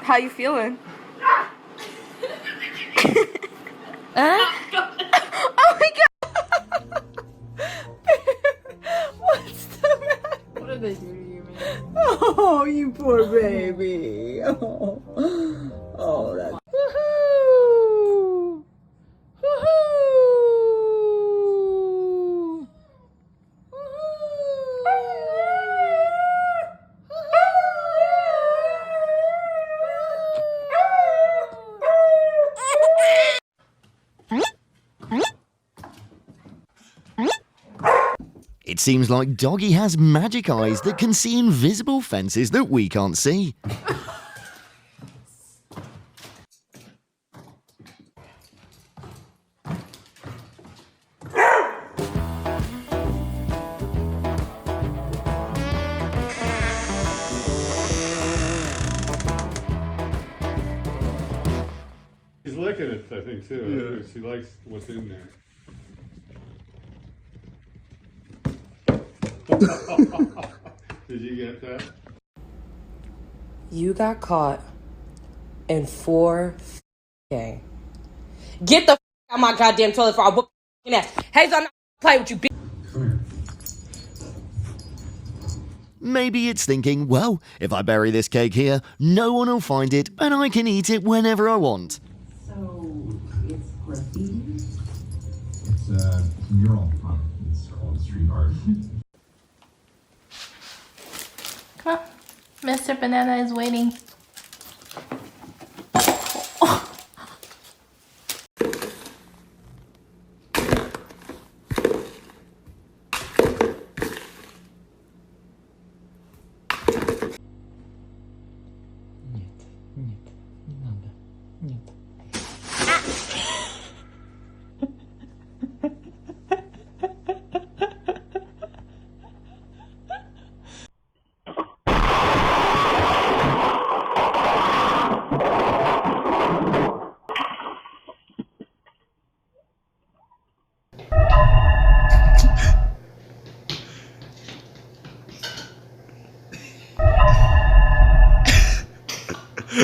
How you feeling? Oh my god! What's the matter? What did they do to you, man? Oh, you poor baby. Oh, that's... Woohoo! Woohoo! It seems like Doggy has magic eyes that can see invisible fences that we can't see. She's licking it, I think, too. Yeah. She likes what's in there. Did you get that? You got caught in 4K. Get the out my goddamn toilet for I'll whoop your ass. Hazel, I'm not play with you, bitch. Maybe it's thinking, well, if I bury this cake here, no one will find it and I can eat it whenever I want. So, it's graffiti? It's a mural. It's called street art. Come on. Mr. Banana is waiting.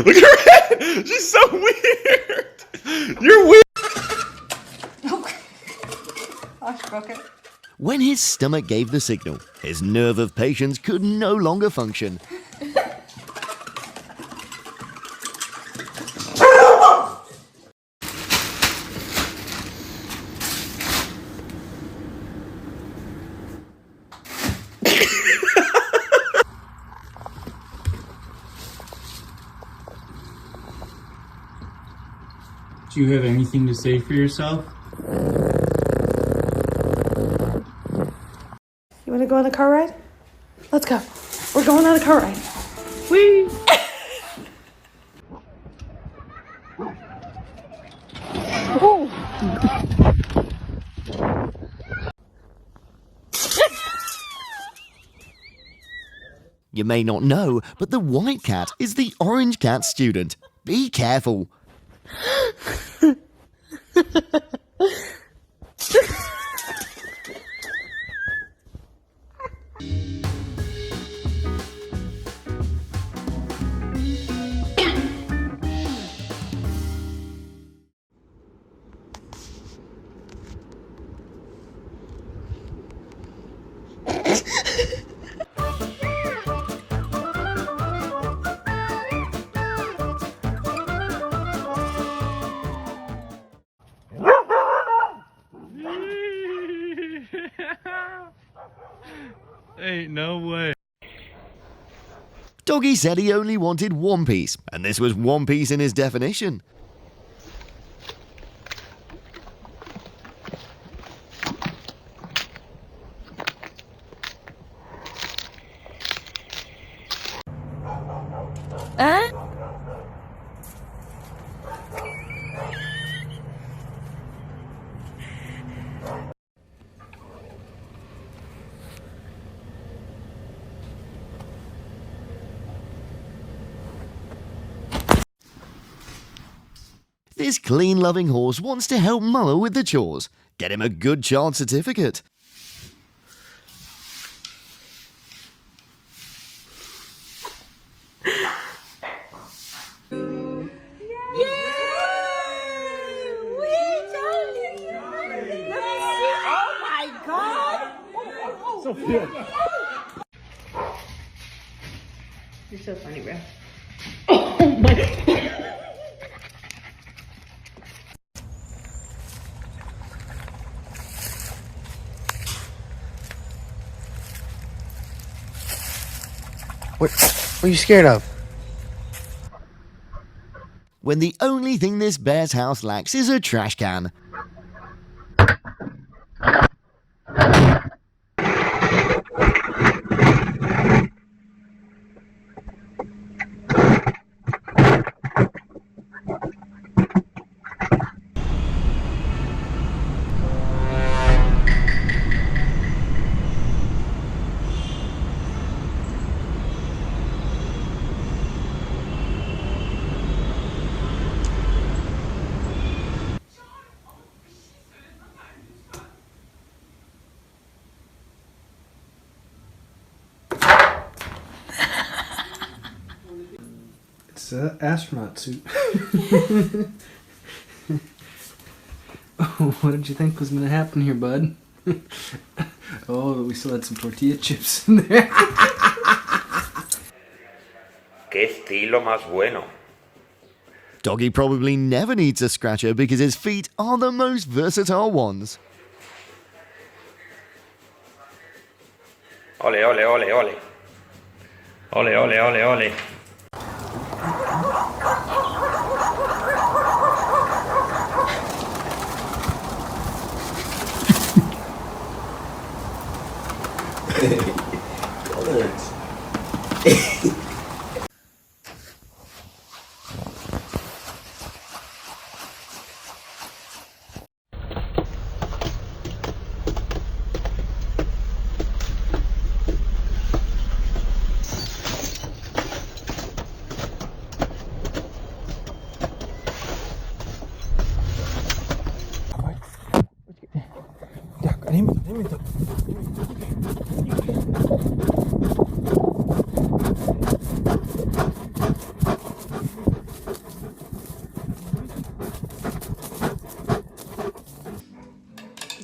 Look at her head! She's so weird! You're weird! Oh, she broke it. When his stomach gave the signal, his nerve of patience could no longer function. Do you have anything to say for yourself? You want to go on a car ride? Let's go. We're going on a car ride. Whee! You may not know, but the white cat is the orange cat student. Be careful. Ain't no way. Doggy said he only wanted one piece, and this was one piece in his definition. This clean-loving horse wants to help Mother with the chores. Get him a good child certificate. You're so funny, bro. What are you scared of? When the only thing this bear's house lacks is a trash can. It's an astronaut suit. Oh, what did you think was going to happen here, bud? Oh, we still had some tortilla chips in there. ¡Qué estilo más bueno! Doggy probably never needs a scratcher because his feet are the most versatile ones. Ole, ole, ole, ole. Ole, ole, ole, ole.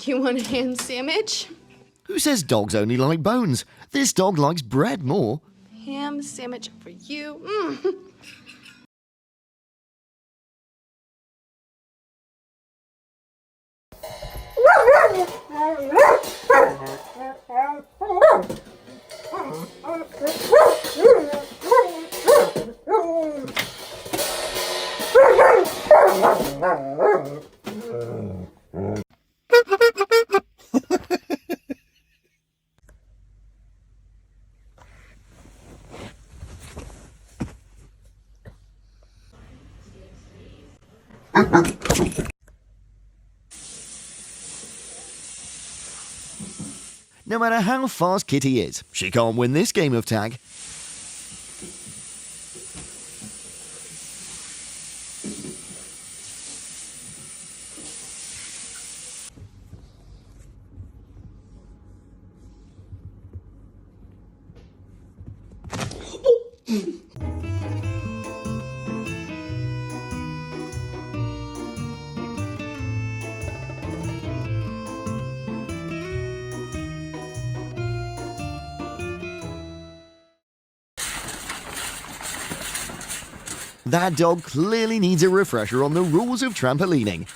You want a ham sandwich? Who says dogs only like bones? This dog likes bread more. Ham sandwich for you. No matter how fast Kitty is, she can't win this game of tag. That dog clearly needs a refresher on the rules of trampolining.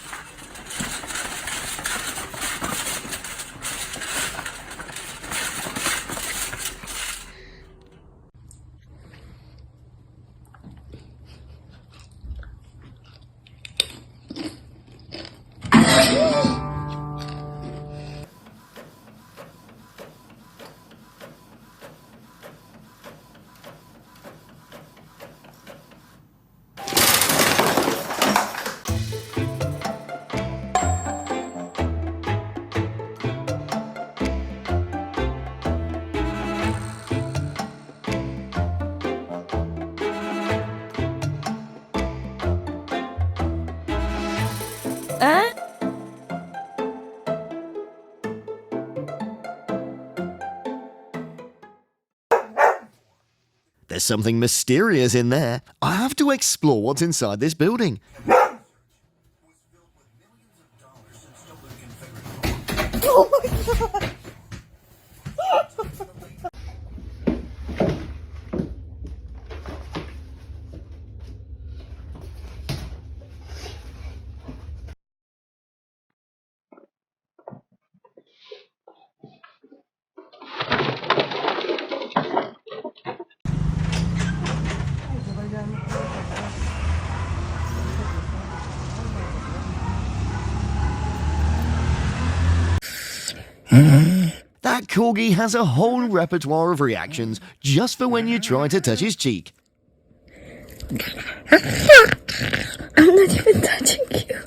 There's something mysterious in there. I have to explore what's inside this building. Oh my god! That corgi has a whole repertoire of reactions just for when you try to touch his cheek. I'm not even touching you.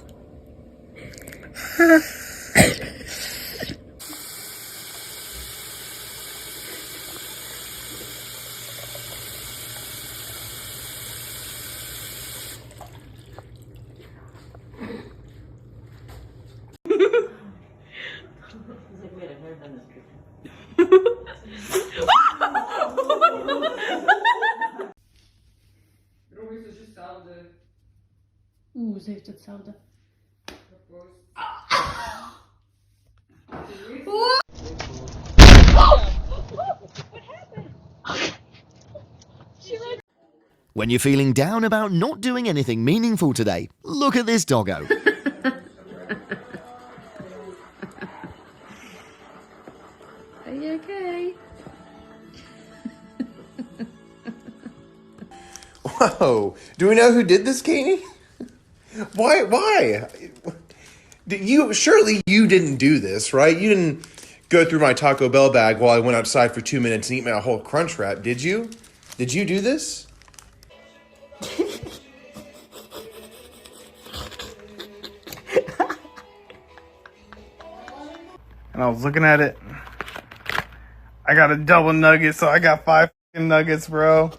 Ze heeft hetzelfde. When you're feeling down about not doing anything meaningful today, look at this doggo. Are you okay? Whoa. Do we know who did this, Katie? Why? Surely you didn't do this, right? You didn't go through my Taco Bell bag while I went outside for 2 minutes and eat my whole Crunch Wrap, did you? Did you do this? And I was looking at it. I got a double nugget, so I got 5 nuggets, bro.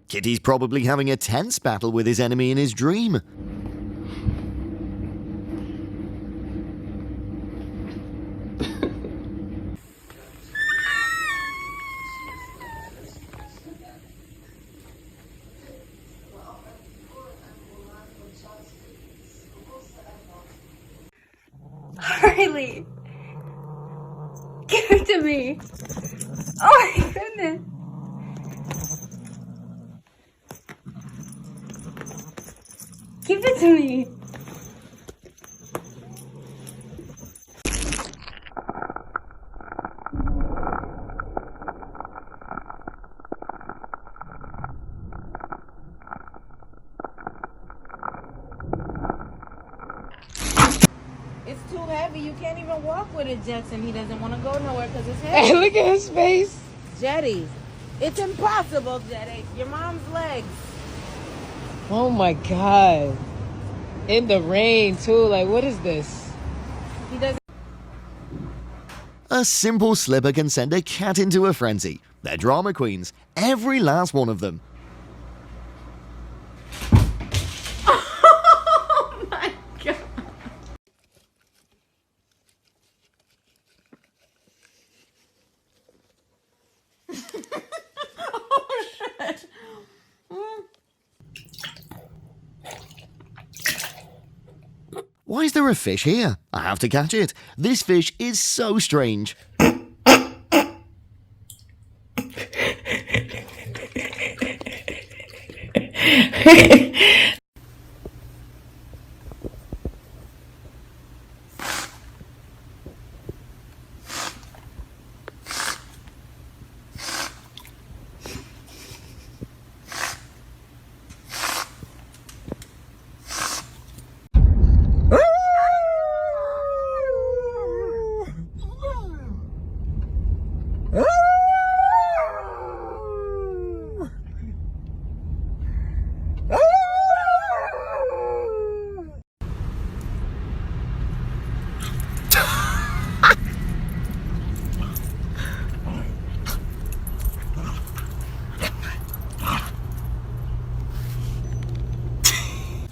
Kitty's probably having a tense battle with his enemy in his dream. Harley! Give it to me! Oh my goodness! Give it to me! It's too heavy. You can't even walk with it, Jetson. He doesn't want to go nowhere because it's heavy. Hey, look at his face. Jetty. It's impossible, Jetty. Your mom's legs. Oh my God. In the rain, too. Like, what is this? He doesn't. A simple slipper can send a cat into a frenzy. They're drama queens, every last one of them. Oh my god! Oh shit! Why is there a fish here? I have to catch it. This fish is so strange.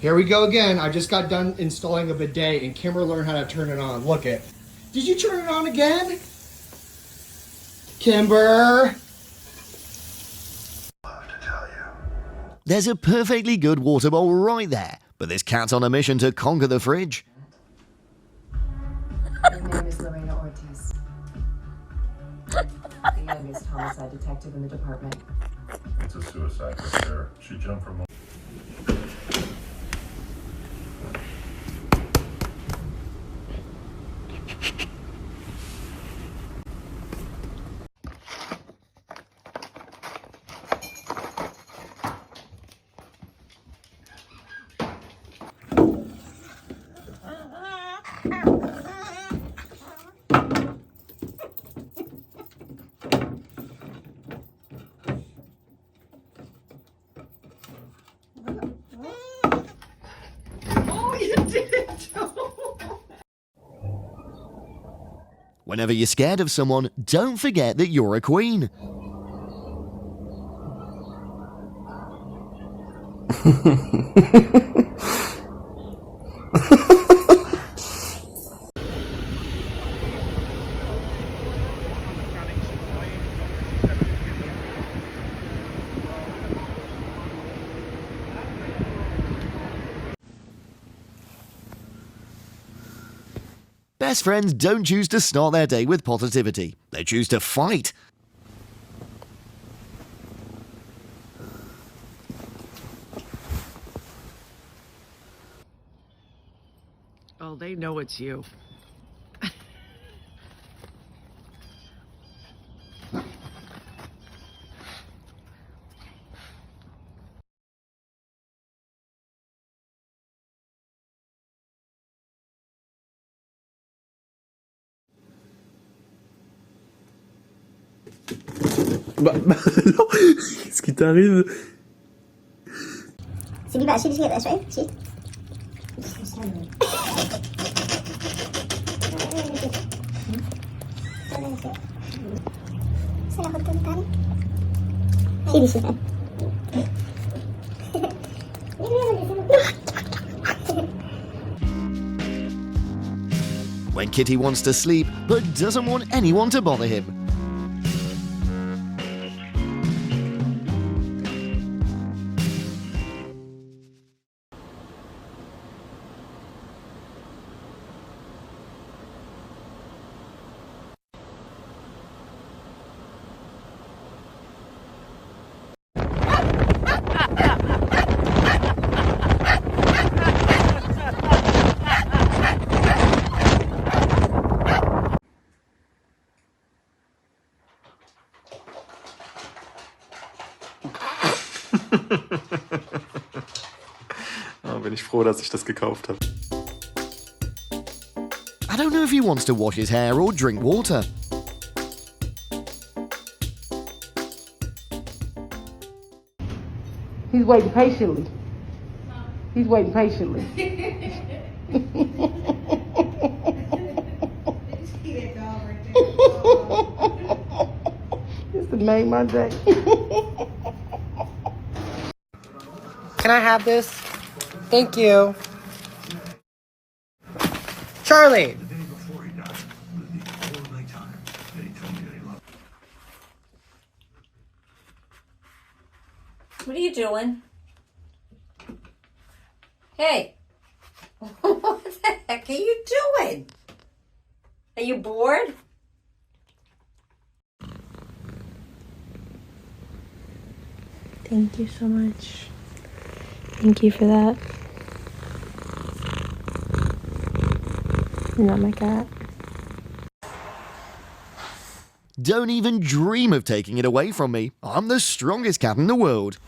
Here we go again. I just got done installing a bidet and Kimber learned how to turn it on. Look it. Did you turn it on again? Kimber! There's a perfectly good water bowl right there, but this cat's on a mission to conquer the fridge. Your name is homicide detective in the department. It's a suicide right there. She jumped from Whenever you're scared of someone, don't forget that you're a queen. Best friends don't choose to start their day with positivity. They choose to fight. Oh, they know it's you. Bah, non, qu'est-ce qui t'arrive? So you better see this, right? See? When Kitty wants to sleep, but doesn't want anyone to bother him. Oh, bin ich froh, dass ich das gekauft habe. I don't know if he wants to wash his hair or drink water. He's waiting patiently. He's waiting patiently. This has made my day. Can I have this? Thank you. Charlie! What are you doing? Hey. What the heck are you doing? Are you bored? Thank you so much. Thank you for that. You're not my cat. Don't even dream of taking it away from me. I'm the strongest cat in the world.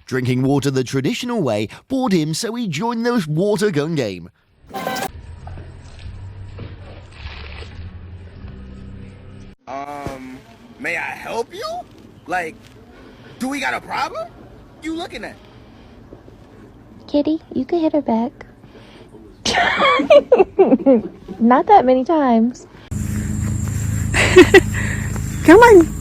Drinking water the traditional way bored him, so he joined the water gun game. May I help you? Like, do we got a problem? You looking at? Kitty, you can hit her back. Not that many times. Come on.